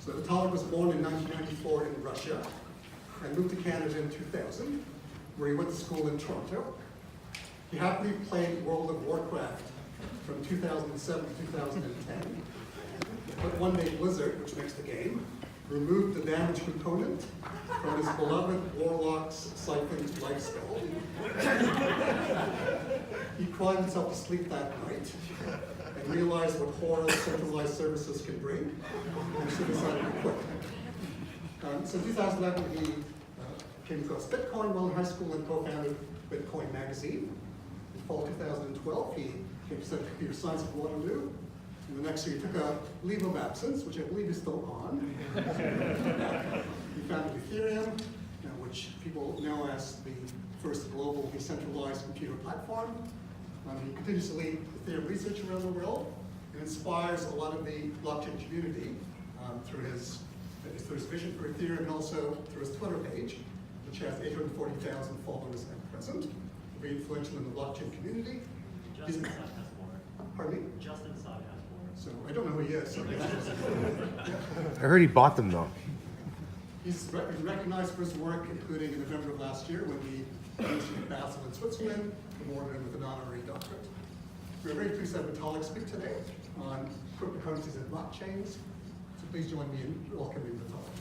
So Vitalik was born in 1994 in Russia and moved to Canada in 2000, where he went to school in Toronto. He happily played World of Warcraft from 2007 to 2010. But one day Blizzard, which makes the game, removed the damage component from his beloved Warlock's siphoned life spell. He cried himself to sleep that night and realized what horror centralized services can bring, and so decided to quit. So in 2011, he came across Bitcoin while in high school and co-founded Bitcoin magazine. In fall 2012, he came to study computer science at Waterloo. And the next year, he took a leave of absence, which I believe is still on. He founded Ethereum, which people know as the first global decentralized computer platform. He continues to lead Ethereum research around the world and inspires a lot of the blockchain community through his vision for Ethereum and also through his Twitter page, which has 840,000 followers at present. Very influential in the blockchain community. Justin Sun has more. Pardon me? Justin Sun has more. So I don't know who he is. So I heard he bought them though. He's recognized for his work, including in November of last year when he University of Basel in Switzerland, awarded him with an honorary doctorate. We're very pleased to have Vitalik speak today on cryptocurrencies and blockchains. So please join me in welcoming Vitalik.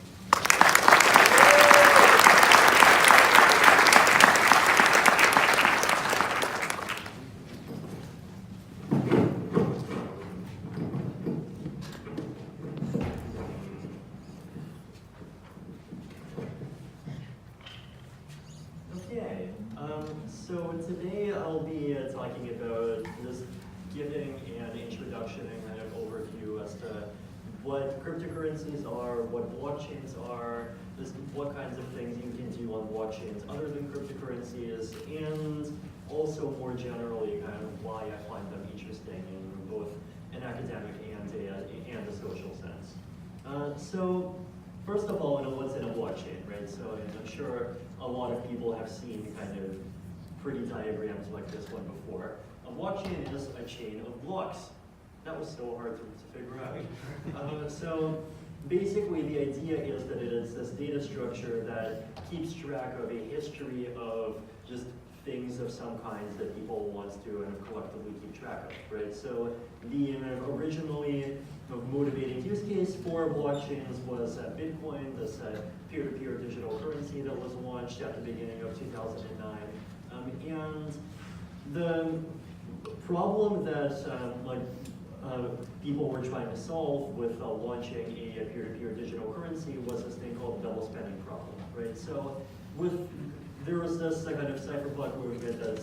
So today I'll be talking about just giving an introduction and kind of overview as to what cryptocurrencies are, what blockchains are, just what kinds of things you can do on blockchains other than cryptocurrencies, and also more generally kind of why I find them interesting in both an academic and a social sense. So first of all, what's in a blockchain, right? So I'm sure a lot of people have seen kind of pretty diagrams like this one before. A blockchain is a chain of blocks. That was so hard to figure out. So basically the idea is that it is this data structure that keeps track of a history of just things of some kinds that people want to collectively keep track of, right? So the originally motivating use case for blockchains was Bitcoin, this peer-to-peer digital currency that was launched at the beginning of 2009. And the problem that people were trying to solve with launching a peer-to-peer digital currency was this thing called the double spending problem, right? So there was this kind of cypherpunk movement that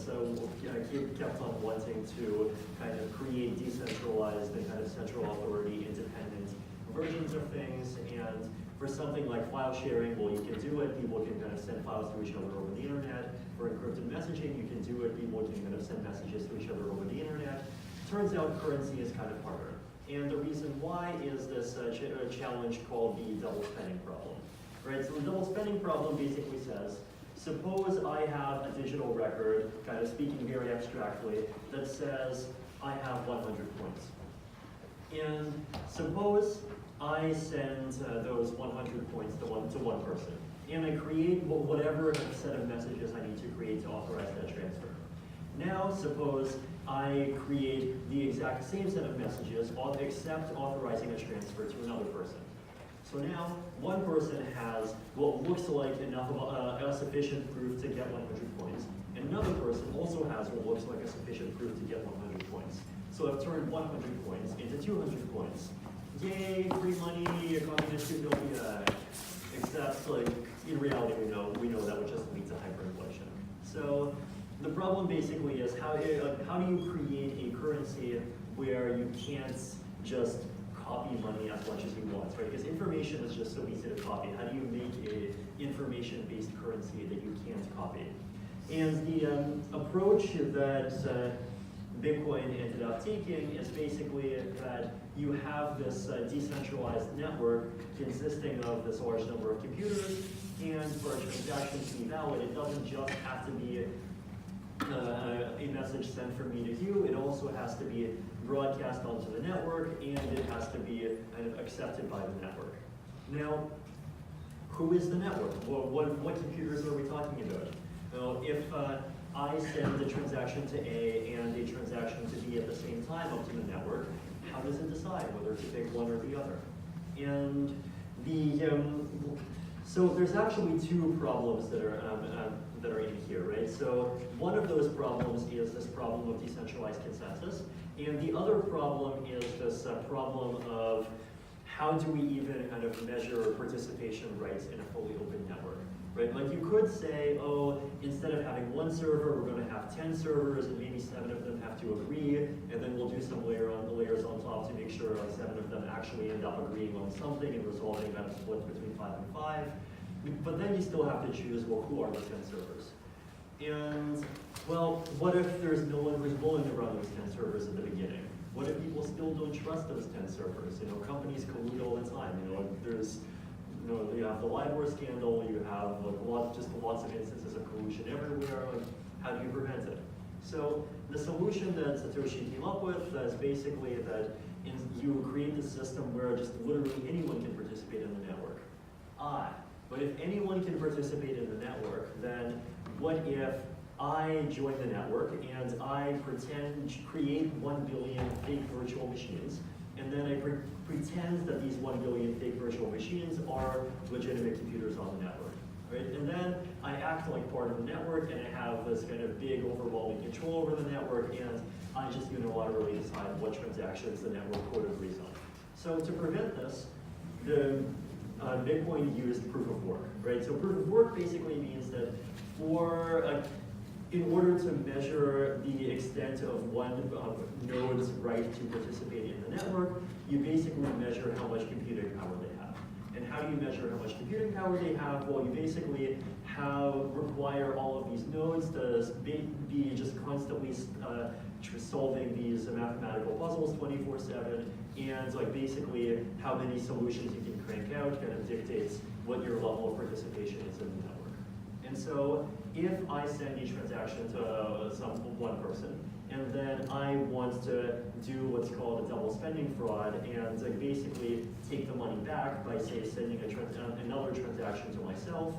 kept on wanting to kind of create decentralized and kind of central authority independent versions of things. And for something like file sharing, well, you can do it. People can kind of send files to each other over the internet. For encrypted messaging, you can do it. People can kind of send messages to each other over the internet. Turns out currency is kind of harder. And the reason why is this challenge called the double spending problem, right? So the double spending problem basically says, suppose I have a digital record, kind of speaking very abstractly, that says I have 100 points. And suppose I send those 100 points to one person. And I create whatever set of messages I need to create to authorize that transfer. Now, suppose I create the exact same set of messages, except authorizing a transfer to another person. So now, one person has what looks like enough of a sufficient proof to get 100 points, and another person also has what looks like a sufficient proof to get 100 points. So I've turned 100 points into 200 points. Yay, free money, communist utopia. Except, like, in reality, we know that would just lead to hyperinflation. So the problem basically is how do you create a currency where you can't just copy money as much as you want, right? Because information is just so easy to copy. How do you make an information-based currency that you can't copy? And the approach that Bitcoin ended up taking is basically that you have this decentralized network consisting of this large number of computers, and for a transaction to be valid, it doesn't just have to be a message sent from me to you, it also has to be broadcast onto the network, and it has to be kind of accepted by the network. Now, who is the network? What computers are we talking about? Now, if I send a transaction to A and a transaction to B at the same time up to the network, how does it decide whether to pick one or the other? And so there's actually two problems that are in here, right? So one of those problems is this problem of decentralized consensus, and the other problem is this problem of how do we even kind of measure participation rights in a fully open network, right? Like you could say, oh, instead of having one server, we're going to have 10 servers, and maybe 7 of them have to agree, and then we'll do some layers on top to make sure 7 of them actually end up agreeing on something and resolving that split between 5 and 5. But then you still have to choose, well, who are the 10 servers? And, well, what if there's no one who's willing to run those 10 servers at the beginning? What if people still don't trust those 10 servers? You know, companies collude all the time. You know, you have the LIBOR scandal, you have lots of instances of collusion everywhere. Like, how do you prevent it? So the solution that Satoshi came up with is basically that you create this system where just literally anyone can participate in the network. But if anyone can participate in the network, then what if I join the network and I create 1 billion fake virtual machines, and then I pretend that these 1 billion fake virtual machines are legitimate computers on the network, right? And then I act like part of the network, and I have this kind of big overwhelming control over the network, and I just unilaterally decide what transactions the network code agrees on. So to prevent this, the Bitcoin used proof of work, right? So proof of work basically means that in order to measure the extent of one node's right to participate in the network, you basically measure how much computing power they have. And how do you measure how much computing power they have? Well, you basically require all of these nodes to be just constantly solving these mathematical puzzles 24/7, and like basically how many solutions you can crank out kind of dictates what your level of participation is in the network. And so if I send each transaction to one person, and then I want to do what's called a double spending fraud, and like basically take the money back by, say, sending another transaction to myself,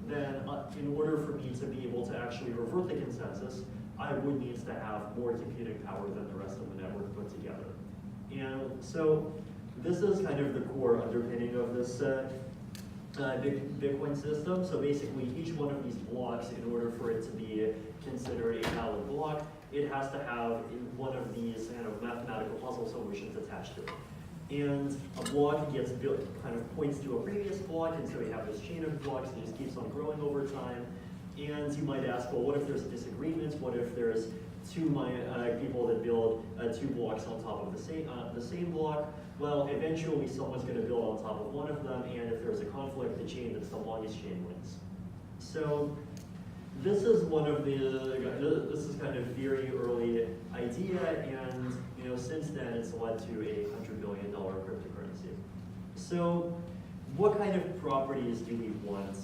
then in order for me to be able to actually revert the consensus, I would need to have more computing power than the rest of the network put together. And so this is kind of the core underpinning of this Bitcoin system. So basically each one of these blocks, in order for it to be considered a valid block, it has to have one of these kind of mathematical puzzle solutions attached to it. And a block gets built, kind of points to a previous block, and so we have this chain of blocks that just keeps on growing over time. And you might ask, well, what if there's disagreements? What if there's two people that build 2 blocks on top of the same block? Well, eventually someone's going to build on top of one of them, and if there's a conflict, the chain that's the longest chain wins. So this is this is kind of very early idea, and since then it's led to a $100 billion cryptocurrency. So what kind of properties do we want?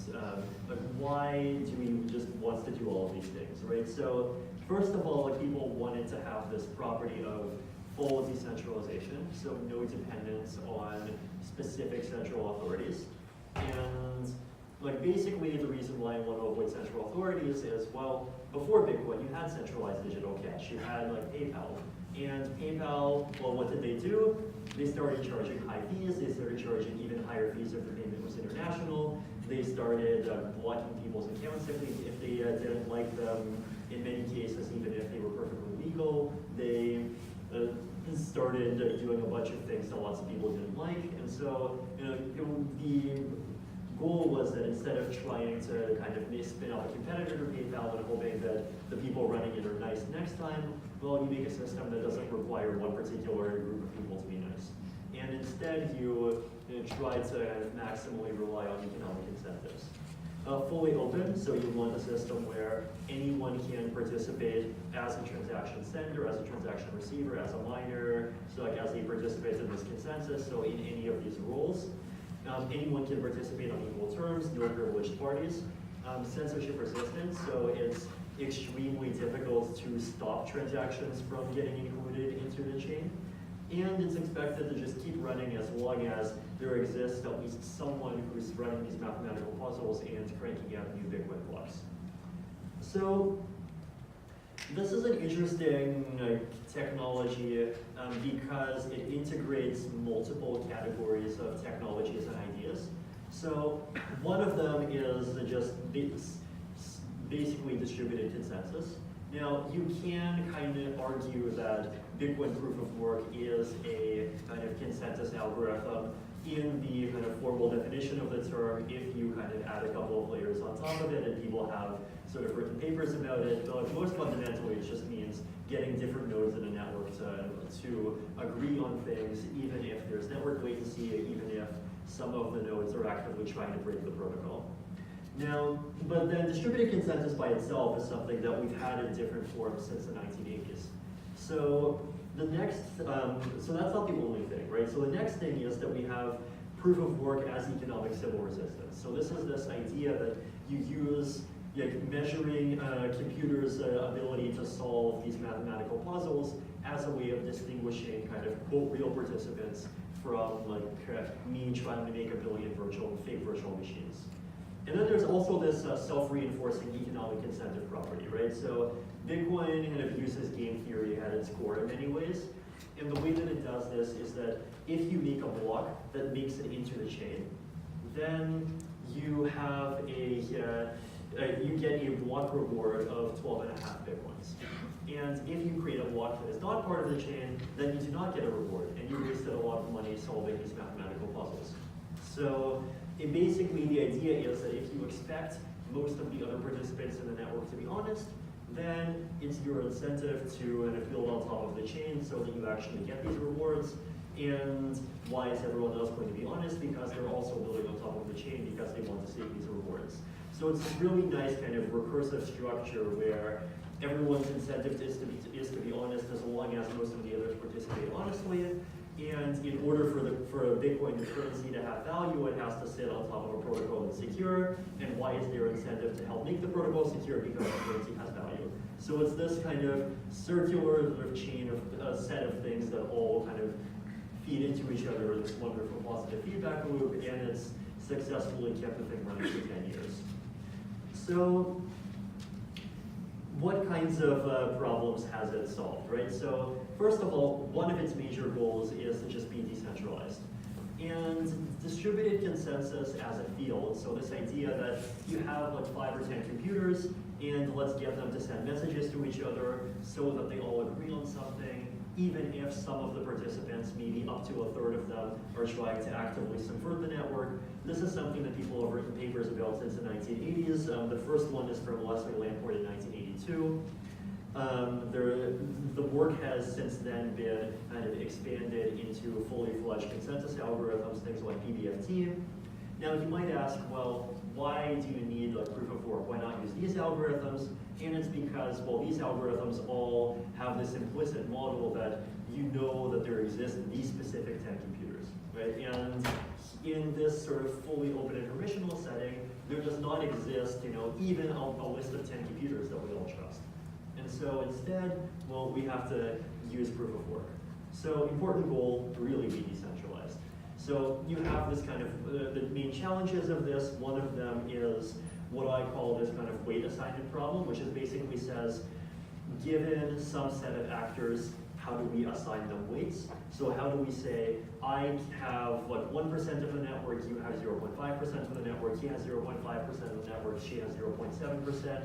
Why do we just want to do all of these things, right? So first of all, people wanted to have this property of full decentralization, so no dependence on specific central authorities. And basically the reason why I want to avoid central authorities is, well, before Bitcoin you had centralized digital cash, you had PayPal. And PayPal, well, what did they do? They started charging high fees. They started charging even higher fees if the payment was international. They started blocking people's accounts if they didn't like them. In many cases, even if they were perfectly legal, they started doing a bunch of things that lots of people didn't like. And so, the goal was that instead of trying to kind of spin up a competitor to PayPal and hoping that the people running it are nice next time, well, you make a system that doesn't require one particular group of people to be nice. And instead, you try to maximally rely on economic incentives. Fully open, so you want a system where anyone can participate as a transaction sender, as a transaction receiver, as a miner, so as a participant in this consensus, so in any of these roles. Anyone can participate on equal terms, no privileged parties. Censorship resistant, so it's extremely difficult to stop transactions from getting included into the chain. And it's expected to just keep running as long as there exists at least someone who's running these mathematical puzzles and cranking out new Bitcoin blocks. So this is an interesting technology because it integrates multiple categories of technologies and ideas. So one of them is just basically distributed consensus. Now, you can kind of argue that Bitcoin proof of work is a kind of consensus algorithm in the kind of formal definition of the term if you kind of add a couple of layers on top of it and people have sort of written papers about it. But most fundamentally, it just means getting different nodes in a network to agree on things, even if there's network latency, even if some of the nodes are actively trying to break the protocol. Now, but then distributed consensus by itself is something that we've had in different forms since the 1980s. So the next, so that's not the only thing, right? So the next thing is that we have proof of work as economic civil resistance. So this is this idea that you use measuring computers' ability to solve these mathematical puzzles as a way of distinguishing kind of quote real participants from like me trying to make a billion fake virtual machines. And then there's also this self-reinforcing economic incentive property, right? So Bitcoin kind of uses game theory at its core in many ways. And the way that it does this is that if you make a block that makes it into the chain, then you have you get a block reward of 12.5 Bitcoins. And if you create a block that is not part of the chain, then you do not get a reward, and you wasted a lot of money solving these mathematical puzzles. So basically the idea is that if you expect most of the other participants in the network to be honest, then it's your incentive to kind of build on top of the chain so that you actually get these rewards. And why is everyone else going to be honest? Because they're also building on top of the chain because they want to save these rewards. So it's a really nice kind of recursive structure where everyone's incentive is to be honest as long as most of the others participate honestly. And in order for a Bitcoin currency to have value, it has to sit on top of a protocol that's secure. And why is there incentive to help make the protocol secure? Because the currency has value. So it's this kind of circular sort of chain of a set of things that all kind of feed into each other in this wonderful positive feedback loop, and it's successfully kept the thing running for 10 years. So what kinds of problems has it solved, right? So first of all, one of its major goals is to just be decentralized. And distributed consensus as a field, so this idea that you have like 5 or 10 computers, and let's get them to send messages to each other so that they all agree on something, even if some of the participants, maybe up to 1/3 of them, are trying to actively subvert the network. This is something that people have written papers about since the 1980s. The first one is from Leslie Lamport in 1982. The work has since then been kind of expanded into fully fledged consensus algorithms, things like PBFT. Now you might ask, well, why do you need like proof of work? Why not use these algorithms? And it's because, well, these algorithms all have this implicit model that you know that there exist these specific 10 computers, right? And in this sort of fully open and permissionless setting, there does not exist, even a list of 10 computers that we all trust. And so instead, well, we have to use proof of work. So important goal, to really be decentralized. So you have this kind of, the main challenges of this, one of them is what I call this kind of weight assignment problem, which is basically says, given some set of actors, how do we assign them weights? So how do we say, I have like 1% of the network, you have 0.5% of the network, he has 0.5% of the network, she has 0.7%.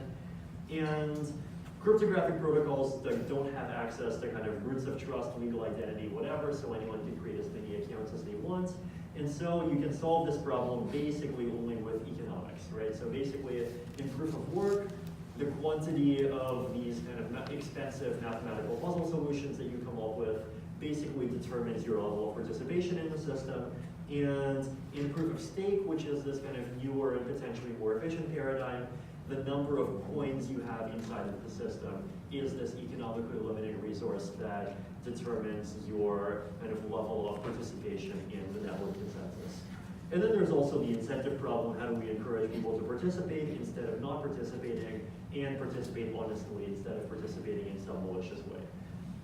And cryptographic protocols that don't have access to kind of roots of trust, legal identity, whatever, so anyone can create as many accounts as they want. And so you can solve this problem basically only with economics, right? So basically, in proof of work, the quantity of these kind of expensive mathematical puzzle solutions that you come up with basically determines your level of participation in the system. And in proof of stake, which is this kind of newer and potentially more efficient paradigm, the number of coins you have inside of the system is this economically limited resource that determines your kind of level of participation in the network consensus. And then there's also the incentive problem. How do we encourage people to participate instead of not participating, and participate honestly instead of participating in some malicious way?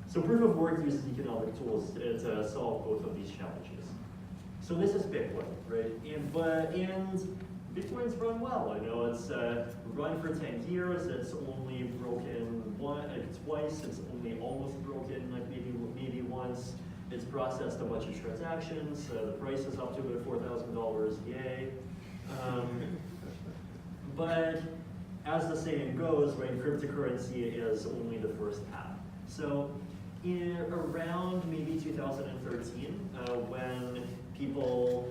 So proof of work uses economic tools to solve both of these challenges. So this is Bitcoin, right? And Bitcoin's run well. I know it's run for 10 years. It's only broken twice. It's only almost broken like maybe once. It's processed a bunch of transactions. The price is up to about $4,000. Yay! But as the saying goes, right, cryptocurrency is only the first half. So around maybe 2013, when people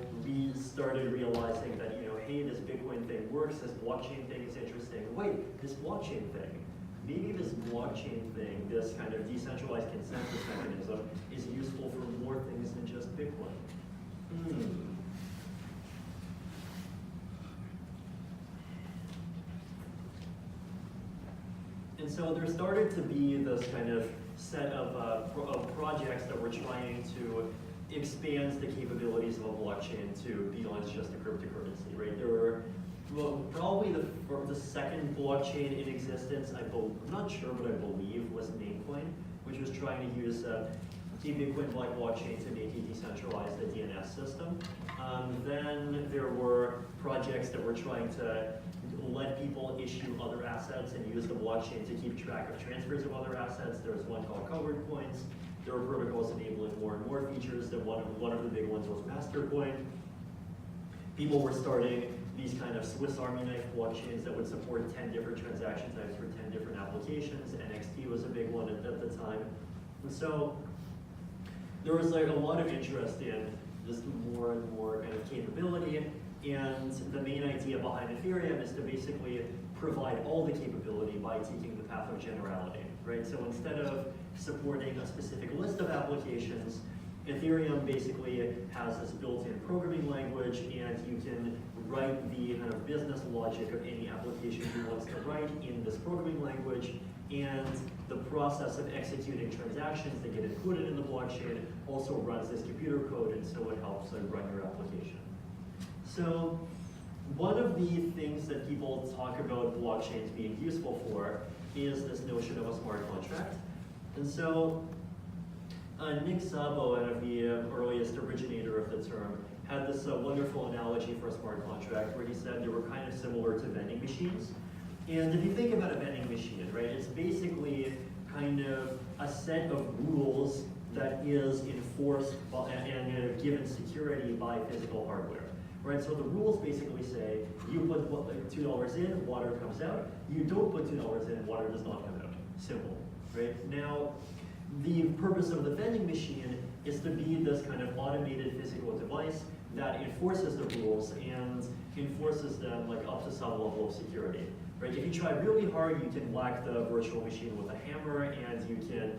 started realizing that, hey, this Bitcoin thing works, this blockchain thing is interesting. Wait, this blockchain thing, maybe this blockchain thing, this kind of decentralized consensus mechanism is useful for more things than just Bitcoin. And so there started to be this kind of set of projects that were trying to expand the capabilities of a blockchain to beyond just a cryptocurrency, right? There were probably the second blockchain in existence, I'm not sure, but I believe was Namecoin, which was trying to use a Bitcoin-like blockchain to make a decentralized DNS system. Then there were projects that were trying to let people issue other assets and use the blockchain to keep track of transfers of other assets. There was one called covered coins. There were protocols enabling more and more features. That one of the big ones was Mastercoin. People were starting these kind of Swiss Army knife blockchains that would support 10 different transaction types for 10 different applications. NXT was a big one at the time. And so there was like a lot of interest in just more and more kind of capability. And the main idea behind Ethereum is to basically provide all the capability by taking the path of generality, right? So instead of supporting a specific list of applications, Ethereum basically has this built-in programming language, and you can write the kind of business logic of any application you want to write in this programming language, and the process of executing transactions that get included in the blockchain also runs this computer code, and so it helps run your application. So one of the things that people talk about blockchains being useful for is this notion of a smart contract. And so Nick Szabo, one of the earliest originator of the term, had this wonderful analogy for a smart contract where he said they were kind of similar to vending machines. And if you think about a vending machine, right, it's basically kind of a set of rules that is enforced and given security by physical hardware. Right, so the rules basically say you put $2 in, water comes out. You don't put $2 in, water does not come out. Simple, right? Now, the purpose of the vending machine is to be this kind of automated physical device that enforces the rules and enforces them like up to some level of security. Right? If you try really hard, you can whack the virtual machine with a hammer, and you can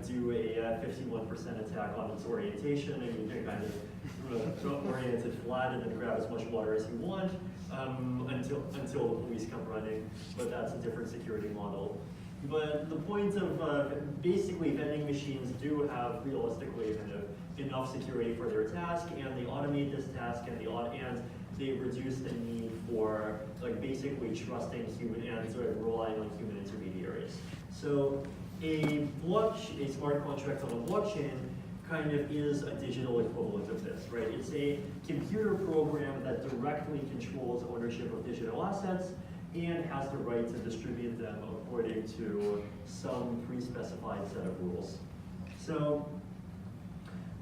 do a 51% attack on its orientation, and you can kind of orient it flat and then grab as much water as you want until the police come running. But that's a different security model. But the point of basically vending machines do have realistically kind of enough security for their task, and they automate this task, and they reduce the need for like basically trusting human and sort of relying on human intermediaries. So a smart contract on a blockchain kind of is a digital equivalent of this, right? It's a computer program that directly controls ownership of digital assets and has the right to distribute them according to some pre-specified set of rules. So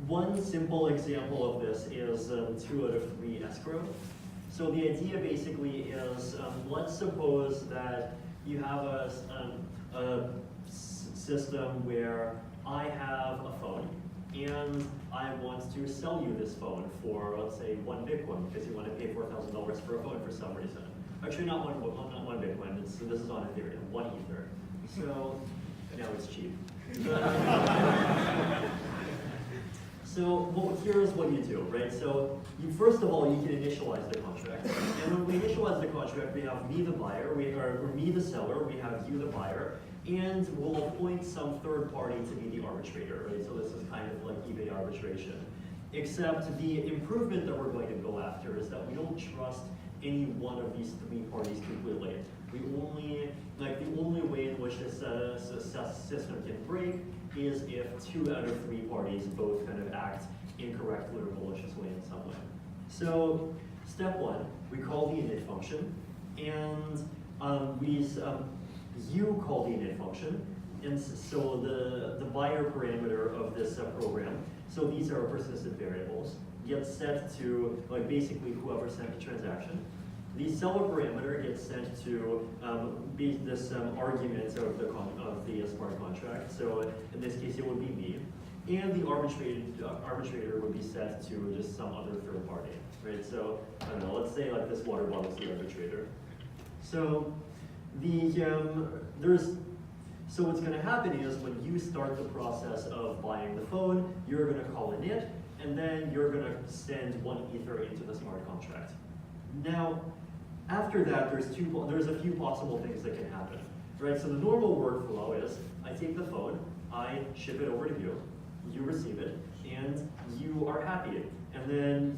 one simple example of this is 2 out of 3 escrow. So the idea basically is, let's suppose that you have a system where I have a phone, and I want to sell you this phone for, let's say, 1 Bitcoin, because you want to pay $4,000 for a phone for some reason. Actually, not one Bitcoin, this is on Ethereum, 1 Ether. So now it's cheap. So here's what you do, right? So first of all, you can initialize the contract. And when we initialize the contract, we have me the buyer, or me the seller, we have you the buyer, and we'll appoint some third party to be the arbitrator, right? So this is kind of like eBay arbitration. except the improvement that we're going to go after is that we don't trust any one of these three parties completely. We only, the only way in which this system can break is if 2 out of 3 parties both kind of act incorrectly or maliciously in some way. So step 1, we call the init function, and you call the init function, and so the buyer parameter of this program, so these are persistent variables, gets set to basically whoever sent the transaction. The seller parameter gets sent to be this argument of the smart contract. So in this case, it would be me. And the arbitrator would be set to just some other third party, right? So I don't know, let's say this water bottle is the arbitrator. So so what's going to happen is when you start the process of buying the phone, you're going to call init, and then you're going to send 1 ether into the smart contract. Now, after that, there's a few possible things that can happen, right? So the normal workflow is I take the phone, I ship it over to you, you receive it, and you are happy. And then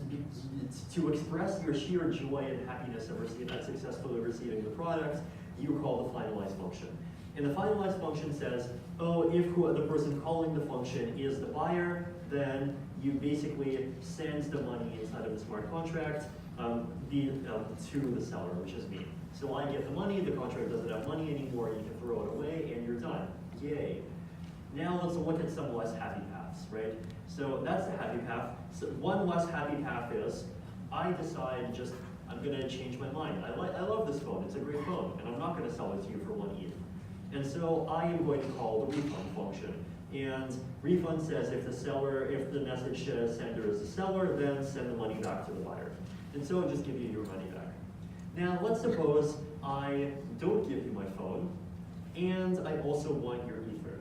to express your sheer joy and happiness of successfully receiving the product, you call the finalize function. And the finalize function says, oh, if the person calling the function is the buyer, then you basically send the money inside of the smart contract to the seller, which is me. So I get the money, the contract doesn't have money anymore, you can throw it away, and you're done. Yay. Now let's look at some less happy paths, right? So that's the happy path. So one less happy path is, I decide I'm gonna change my mind. I love this phone, it's a great phone, and I'm not gonna sell it to you for 1 ETH. And so I am going to call the refund function. And refund says if the message sender is the seller, then send the money back to the buyer. And so I'll just give you your money back. Now let's suppose I don't give you my phone, and I also want your ether.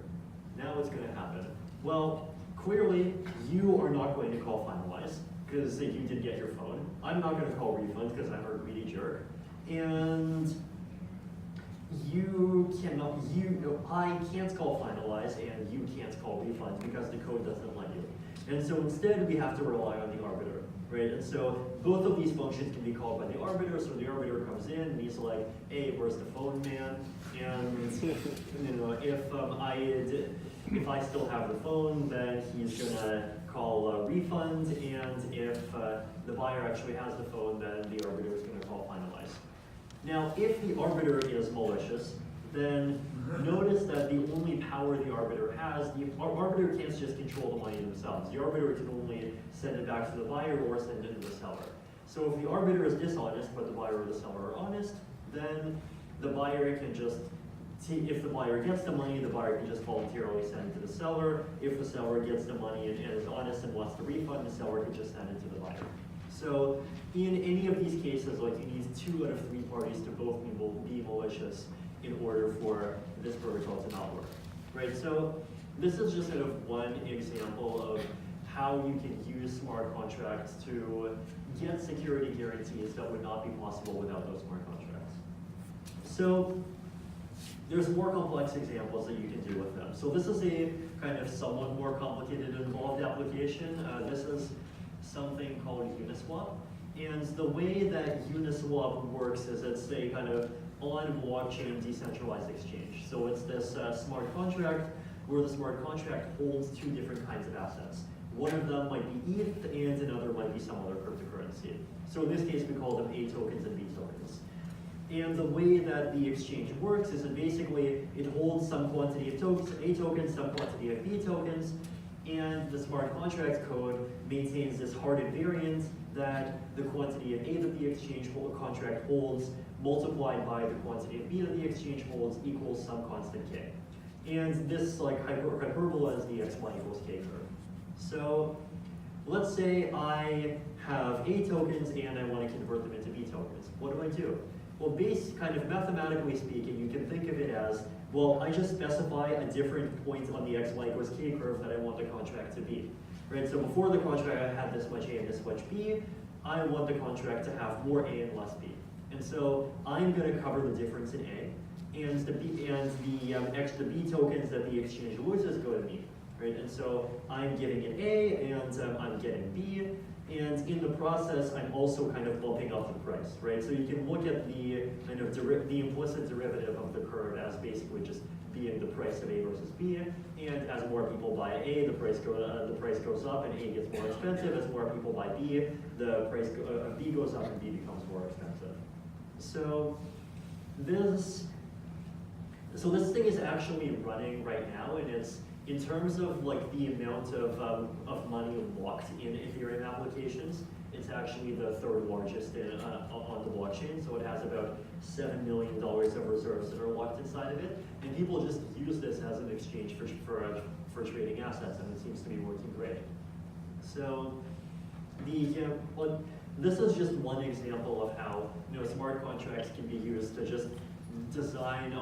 Now what's going to happen? Well, clearly you are not going to call finalize, because you did get your phone. I'm not going to call refund, because I'm a greedy jerk. And I can't call finalize, and you can't call refund, because the code doesn't let you. And so instead, we have to rely on the arbiter, right? And so both of these functions can be called by the arbiter. So the arbiter comes in, and he's like, hey, where's the phone, man? And if I still have the phone, then he's gonna call refund, and if the buyer actually has the phone, then the arbiter is gonna call finalize. Now, if the arbiter is malicious, then notice that the only power the arbiter has, the arbiter can't just control the money themselves. The arbiter can only send it back to the buyer or send it to the seller. So if the arbiter is dishonest, but the buyer or the seller are honest, then the buyer can just, if the buyer gets the money, the buyer can just voluntarily send it to the seller. If the seller gets the money and is honest and wants the refund, the seller can just send it to the buyer. So in any of these cases, you need 2 out of 3 parties to both be malicious in order for this protocol to not work, right? So this is just one example of how you can use smart contracts to get security guarantees that would not be possible without those smart contracts. So there's more complex examples that you can do with them. So this is a kind of somewhat more complicated and involved application. This is something called Uniswap. And the way that Uniswap works is it's a kind of on-blockchain decentralized exchange. So it's this smart contract where the smart contract holds 2 different kinds of assets. One of them might be ETH and another might be some other cryptocurrency. So in this case, we call them A tokens and B tokens. And the way that the exchange works is that basically it holds some quantity of A tokens, some quantity of B tokens, and the smart contract code maintains this hard invariant that the quantity of A that the exchange contract holds multiplied by the quantity of B that the exchange holds equals some constant K. And this hyperbola is the xy equals K curve. So let's say I have A tokens and I want to convert them into B tokens. What do? Well, kind of mathematically speaking, you can think of it as, well, I just specify a different point on the xy equals K curve that I want the contract to be. Right? So before the contract I had this much A and this much B, I want the contract to have more A and less B. And so I'm going to cover the difference in A, and the B tokens that the exchange loses go to me. right? And so I'm giving it A, and I'm getting B, and in the process, I'm also kind of bumping up the price, right? So you can look at the kind of the implicit derivative of the curve as basically just being the price of A versus B, and as more people buy A, the price goes up, and A gets more expensive. As more people buy B, the price of B goes up, and B becomes more expensive. So this thing is actually running right now, and it's in terms of like the amount of money locked in Ethereum applications, it's actually the third largest on the blockchain. So it has about $7 million of reserves that are locked inside of it, and people just use this as an exchange for trading assets, and it seems to be working great. So this is just one example of how smart contracts can be used to just design a